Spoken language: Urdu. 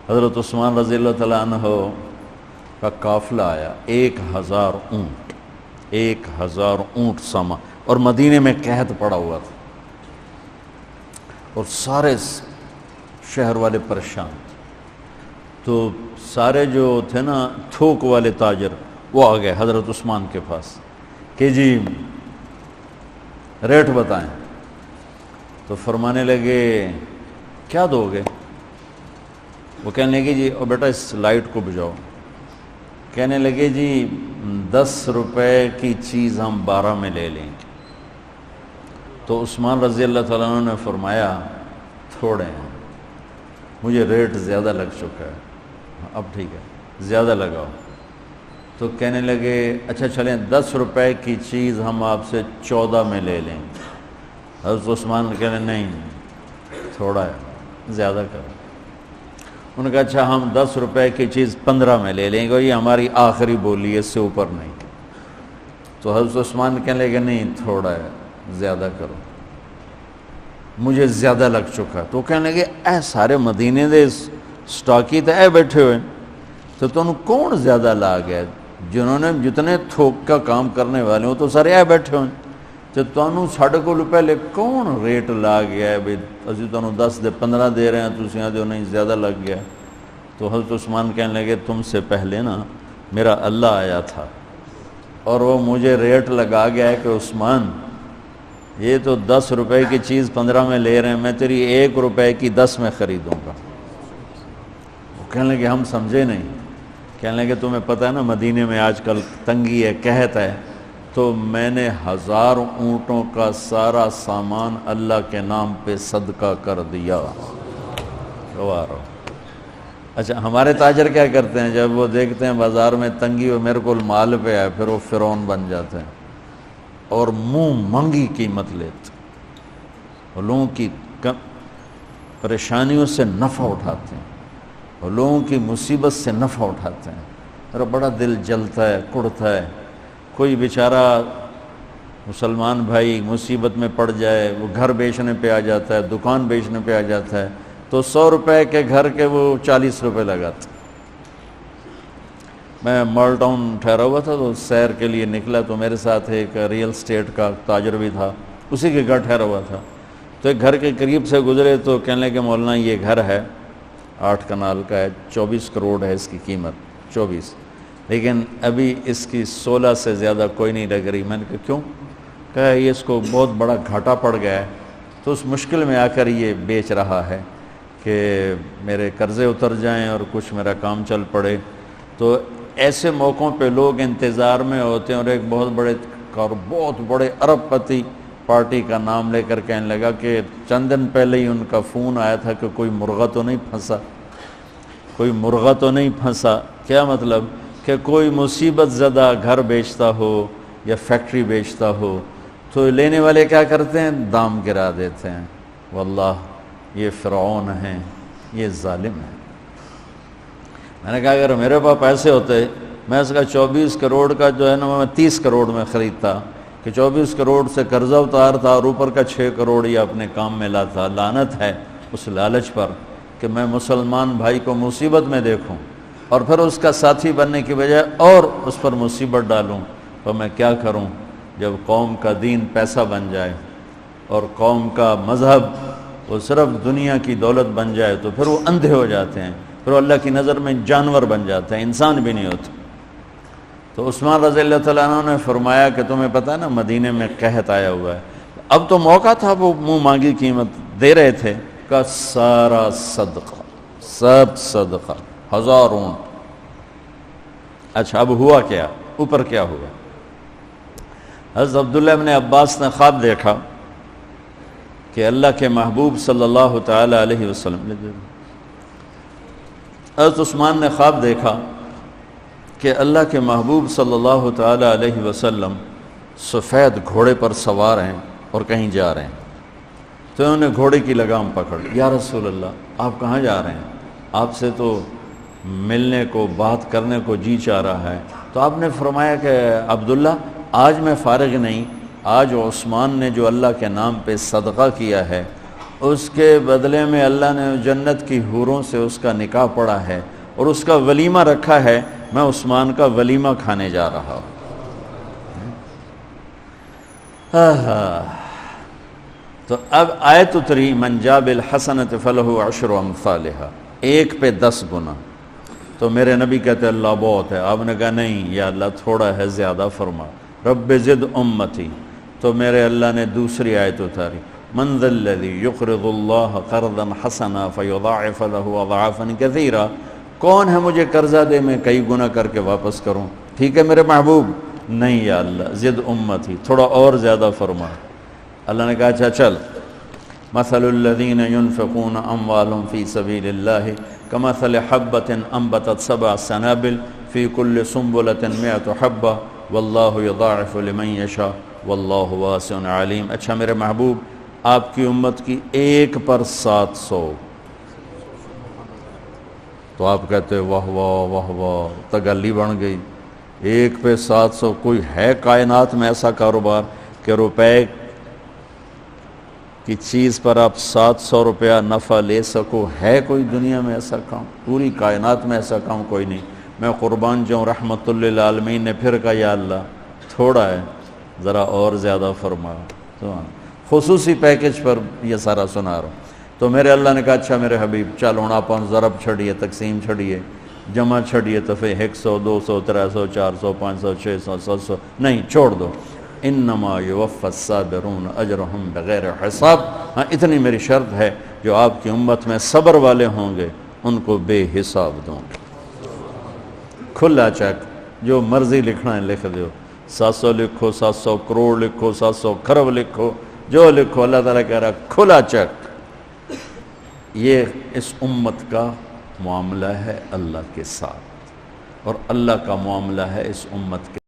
حضرت عثمان رضی اللہ تعالیٰ عنہ کا قافلہ آیا، 1000 اونٹ، 1000 اونٹ سامان، اور مدینے میں قحط پڑا ہوا تھا اور سارے شہر والے پریشان. تو سارے جو تھے نا تھوک والے تاجر وہ آ گئے حضرت عثمان کے پاس کہ جی ریٹ بتائیں. تو فرمانے لگے کیا دو گے؟ وہ کہنے لگے جی او بیٹا اس لائٹ کو بجھاؤ. کہنے لگے جی 10 روپے کی چیز ہم 12 میں لے لیں گے. تو عثمان رضی اللہ تعالیٰ عنہ نے فرمایا تھوڑے ہیں، مجھے ریٹ زیادہ لگ چکا ہے، اب ٹھیک ہے زیادہ لگاؤ. تو کہنے لگے اچھا چلیں 10 روپے کی چیز ہم آپ سے 14 میں لے لیں گے. حضرت عثمان کہنے نہیں تھوڑا ہے زیادہ کرو. انہوں نے کہا اچھا ہم 10 روپے کی چیز 15 میں لے لیں گے، یہ ہماری آخری بولی ہے، اس سے اوپر نہیں. تو حضرت عثمان کہنے لگے نہیں تھوڑا ہے زیادہ کرو، مجھے زیادہ لگ چکا. تو کہنے لگے اے سارے مدینے دے سٹاکی تے اے بیٹھے ہوئے تو تم کون زیادہ لا گیا؟ جنہوں نے جتنے تھوک کا کام کرنے والے ہوں تو سارے اے بیٹھے ہوئے تو تمہوں ساڑھے کو پہلے کون ریٹ لا گیا ہے بھئی اسی تمہوں 10 دے 15 دے رہے ہیں تسی آدھے نہیں زیادہ لگ گیا. تو حضرت عثمان کہنے لگے تم سے پہلے نا میرا اللہ آیا تھا اور وہ مجھے ریٹ لگا گیا ہے کہ عثمان یہ تو 10 روپے کی چیز 15 میں لے رہے ہیں، میں تیری 1 روپے کی 10 میں خریدوں گا. وہ کہنے لگے ہم سمجھے نہیں. کہنے لگے تمہیں پتہ ہے نا مدینے میں آج کل تنگی ہے، قحط ہے، تو میں نے 1000 اونٹوں کا سارا سامان اللہ کے نام پہ صدقہ کر دیا. گوارو. اچھا ہمارے تاجر کیا کرتے ہیں جب وہ دیکھتے ہیں بازار میں تنگی ہو میرے کو مال پہ ہے پھر وہ فرعون بن جاتے ہیں اور منہ مانگی قیمت لیتے اور لوگوں کی پریشانیوں سے نفع اٹھاتے ہیں اور لوگوں کی مصیبت سے نفع اٹھاتے ہیں. میرا بڑا دل جلتا ہے کڑتا ہے. کوئی بیچارہ مسلمان بھائی مصیبت میں پڑ جائے وہ گھر بیچنے پہ آ جاتا ہے، دکان بیچنے پہ آ جاتا ہے تو 100 روپے کے گھر کے وہ 40 روپے لگاتا. میں مال ٹاؤن ٹھہرا ہوا تھا تو سیر کے لیے نکلا تو میرے ساتھ ایک ریئل اسٹیٹ کا تاجر بھی تھا، اسی کے گھر ٹھہرا ہوا تھا. تو ایک گھر کے قریب سے گزرے تو کہنے لگے مولانا یہ گھر ہے 8 کنال کا ہے، 24 کروڑ ہے اس کی قیمت، 24، لیکن ابھی اس کی 16 سے زیادہ کوئی نہیں لگ رہی. میں نے کہا کیوں؟ کہا یہ اس کو بہت بڑا گھاٹا پڑ گیا ہے تو اس مشکل میں آ کر یہ بیچ رہا ہے کہ میرے قرضے اتر جائیں اور کچھ میرا کام چل پڑے. تو ایسے موقعوں پہ لوگ انتظار میں ہوتے ہیں. اور ایک بہت بڑے ارب پتی پارٹی کا نام لے کر کہنے لگا کہ چند دن پہلے ہی ان کا فون آیا تھا کہ کوئی مرغہ تو نہیں پھنسا، کوئی مرغہ تو نہیں پھنسا. کیا مطلب؟ کہ کوئی مصیبت زدہ گھر بیچتا ہو یا فیکٹری بیچتا ہو تو لینے والے کیا کرتے ہیں؟ دام گرا دیتے ہیں. واللہ یہ فرعون ہیں، یہ ظالم ہیں. میں نے کہا اگر میرے پاس پیسے ہوتے میں اس کا 24 کروڑ کا جو ہے نا میں 30 کروڑ میں خریدتا کہ 24 کروڑ سے قرضہ اتارتا اور اوپر کا 6 کروڑ یہ اپنے کام میں لاتا. لعنت ہے اس لالچ پر کہ میں مسلمان بھائی کو مصیبت میں دیکھوں اور پھر اس کا ساتھی بننے کی بجائے اور اس پر مصیبت ڈالوں. تو میں کیا کروں جب قوم کا دین پیسہ بن جائے اور قوم کا مذہب وہ صرف دنیا کی دولت بن جائے تو پھر وہ اندھے ہو جاتے ہیں، پھر وہ اللہ کی نظر میں جانور بن جاتے ہیں، انسان بھی نہیں ہوتے. تو عثمان رضی اللہ تعالیٰ عنہ نے فرمایا کہ تمہیں پتہ ہے نا مدینے میں قحط آیا ہوا ہے. اب تو موقع تھا، وہ منہ مانگی قیمت دے رہے تھے. کا سارا صدقہ، سب صدقہ، 1000 اونٹ. اچھا اب ہوا کیا؟ اوپر کیا ہوا؟ حضرت عبداللہ ابن عباس نے خواب دیکھا کہ اللہ کے محبوب صلی اللہ تعالی علیہ وسلم، حضرت عثمان نے خواب دیکھا کہ اللہ کے محبوب صلی اللہ تعالی علیہ وسلم سفید گھوڑے پر سوار ہیں اور کہیں جا رہے ہیں. تو انہوں نے گھوڑے کی لگام پکڑ، یا رسول اللہ آپ کہاں جا رہے ہیں؟ آپ سے تو ملنے کو بات کرنے کو جی چاہ رہا ہے. تو آپ نے فرمایا کہ عبداللہ آج میں فارغ نہیں، آج عثمان نے جو اللہ کے نام پہ صدقہ کیا ہے اس کے بدلے میں اللہ نے جنت کی حوروں سے اس کا نکاح پڑھا ہے اور اس کا ولیمہ رکھا ہے، میں عثمان کا ولیمہ کھانے جا رہا ہوں۔ تو اب آیت اتری من جاء بالحسنۃ فلہ عشر امثالھا، ایک پہ 10 گنا۔ تو میرے نبی کہتے اللہ بہت ہے، آپ نے کہا نہیں یا اللہ تھوڑا ہے، زیادہ فرما، رب زد امتی۔ تو میرے اللہ نے دوسری آیت اتاری، من ذا الذی یقرض اللہ قرضا حسنا فیضاعف له اضعافا کثیرا، کون ہے مجھے قرضہ دے میں کئی گنا کر کے واپس کروں؟ ٹھیک ہے میرے محبوب، نہیں یا اللہ زد امتی، تھوڑا اور زیادہ فرما۔ اللہ نے کہا اچھا چل، مثل الذین ينفقون اموالهم فی سبیل اللہ کمثل حبۃ انبتت 7 سنابل فی کل سنبلۃ 100 حبۃ واللہ یضاعف لمن یشاء واللہ واسع علیم۔ اچھا میرے محبوب، آپ کی امت کی ایک پر 700، تو آپ کہتے واہ واہ واہ واہ، تگلی بن گئی، ایک پہ 700۔ کوئی ہے کائنات میں ایسا کاروبار کہ روپے کی چیز پر آپ 700 روپیہ نفع لے سکو؟ ہے کوئی دنیا میں ایسا کام؟ پوری کائنات میں ایسا کام کوئی نہیں۔ میں قربان جاؤں، رحمت للعالمین نے پھر کہا یا اللہ تھوڑا ہے، ذرا اور زیادہ فرما۔ خصوصی پیکج پر یہ سارا سنا رہا ہوں۔ تو میرے اللہ نے کہا اچھا میرے حبیب چل ہوں آپ ضرب چھڑیے، تقسیم چھڑیے، جمع چھڑیے، تو پھر 100 200 300 400 500 600 700 نہیں، چھوڑ دو، انما یوفی الصابرون اجرہم بغیر حساب۔ ہاں اتنی میری شرط ہے، جو آپ کی امت میں صبر والے ہوں گے ان کو بے حساب دوں گے۔ کھلا چیک، جو مرضی لکھنا ہے لکھ دو، 700 لکھو، 700 کروڑ لکھو، 700 کھرب لکھو، جو لکھو، اللہ تعالیٰ کہہ رہا کھلا چیک۔ یہ اس امت کا معاملہ ہے اللہ کے ساتھ، اور اللہ کا معاملہ ہے اس امت کے